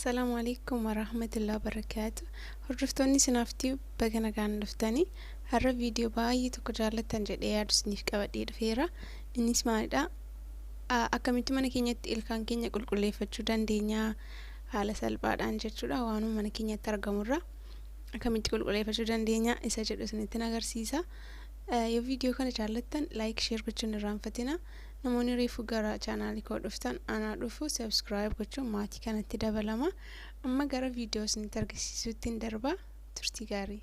Assalamu alaikum warahmatullahi wabarakatuh. Hordoftoonni sinaaftii bagana gaan dhuftanii har'a viidiyoo baay'ee tokko jaallattan jedhee yaadusniif qabadhee dhufeera. Innis maalidha? Akkamitti mana keenyatti ilkaan keenya qulqulleeffachuu dandeenya haala salphaadhaan jechuudha. Waanuma mana keenyatti argamurra akkamitti qulqulleeffachuu dandeenya isa jedhu isinitti agarsiisa. Yoo viidiyoo kana jaallattan like share gochuun irraanfatina. Namoonni reefuu gara chaanaalii koo dhuftan anaa dhufu subscribe gochuun maatii kanatti dabalama. Amma gara viidiyoo isinitti agarsiisuutti darba. Turtii gaarii.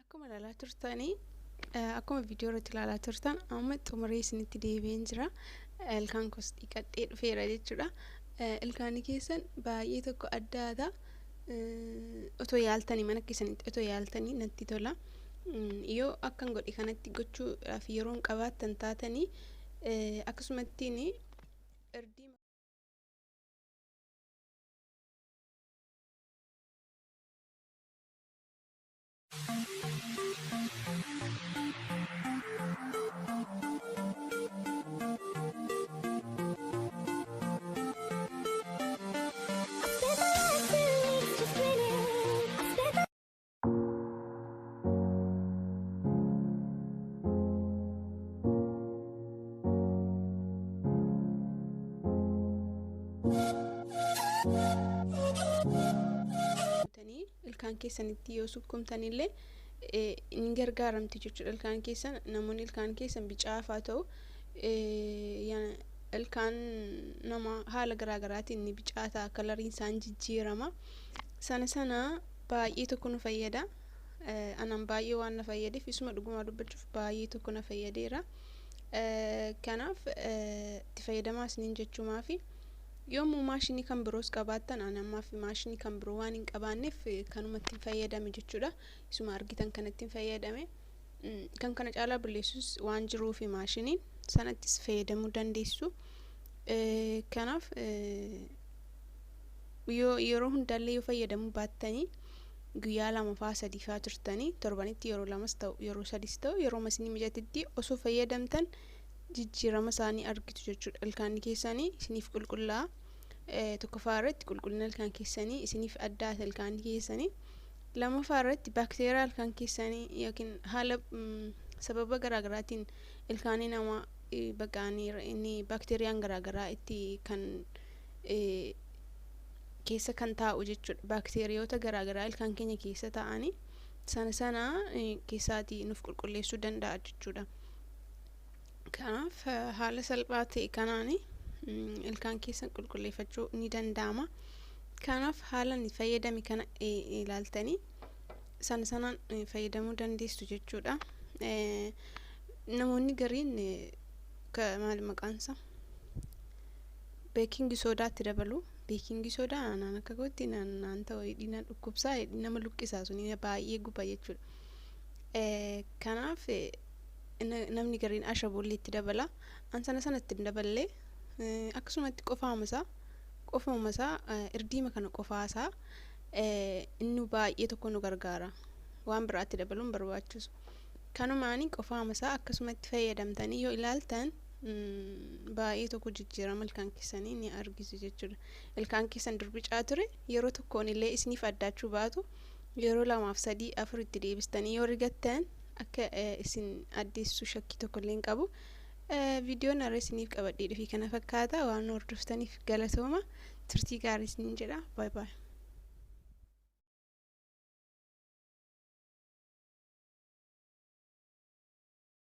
Akkuma ilaalaa turtanii akkuma viidiyoo irratti ilaalaa turtan amma xumuree isinitti deebi'een jira. Ilkaan koos dhiqadhee dhufeera jechuudha. Ilkaanii keessan baay'ee tokko addaata. Otoo yaaltanii mana keessanitti otoo yaaltanii natti tola. Yoo akkan godhe kanatti gochuudhaaf yeroon qabaattan taatanii akkasumattiin irdii ilkaan keessanitti yoo sukkumtanillee ni gargaaramti jechuudha. Ilkaan keessan namoonni ilkaan keessan bicaafaa ta'u ilkaan nama haala garaagaraatiin ni bicaata, kalariin isaan jijjiirama. Sana baay'ee tokko nu fayyada. Anan baay'ee waan na fayyadeef isuma dhugumaa dubbachuuf baay'ee tokko na fayyadeera. Kanaaf itti fayyadamaa isiniin jechuumaafi yoomuu maashinii kan biroos qabaattan anammaaf maashinii kan biroo waan hin qabaanneef kanumatti fayyadame jechuudha. Isuma argitan kanatti fayyadame. Kan kana caalaa bulleessus waan jiruuf maashiniin sanattis fayyadamuu dandeessu. Kanaaf yeroo hundallee yoo fayyadamuu baattanii guyyaa 2-3 fa'aa turtanii torbanitti yeroo 2 ta'u yeroo 3 ta'u yeroo masinii mijatetti osoo fayyadamtan jijjiirama isaanii argitu jechuudha. Ilkaan keessanii isiniif qulqullaa tokkoffaa irratti qulqullina ilkaan keessanii isiniif addaa ilkaan keessanii lammaffaa irratti baakteeriyaa ilkaan keessanii yookiin haala sababa garaagaraatiin ilkaanii namaa baqanii inni baakteeriyaan garaagaraa itti kan keessa kan taa'u jechuudha. Baakteeriyoota garaagaraa ilkaan keenya keessa taa'anii sana keessaatii nuuf qulqulleessuu danda'a jechuudha. Kanaaf haala salphaa ta'e kanaan ilkaan keessan qulqulleeffachuu ni danda'ama. Kanaaf haala ni fayyadame kana ilaaltanii sanaan fayyadamuu dandeessu jechuudha. Namoonni gariin maal maqaansa beeking soodaatti dabalu. Beeking soodaa anaan akka gootti naan ta'u hidhina dhukkubsaa nama luqqisaa suni baay'ee guba jechuudha. Kanaaf namni gariin ashaboollee itti dabala. An sanatti hin daballee akkasumatti qofaama isaa irdiima kana qofaasaa inni baay'ee tokko nu gargaara. Waan biraatti dabaluun barbaachisu. Kanumaanii qofaama isaa akkasumatti fayyadamtanii yoo ilaaltan baay'ee tokko jijjiirama ilkaan keessanii ni argisu jechuudha. Ilkaan keessan dur bicaa ture yeroo tokkoon illee isiniif addaachuu baatu yeroo 2-3-4 itti deebistanii yoo rigattan akka isin addeessu shakkii tokko illee hin qabu. Viidiyoon har'a isiniif qabadhee dhufe kana fakkaata. Waan hordoftaniif galatooma. Turtii gaarii isiniin jedha. Bye bye.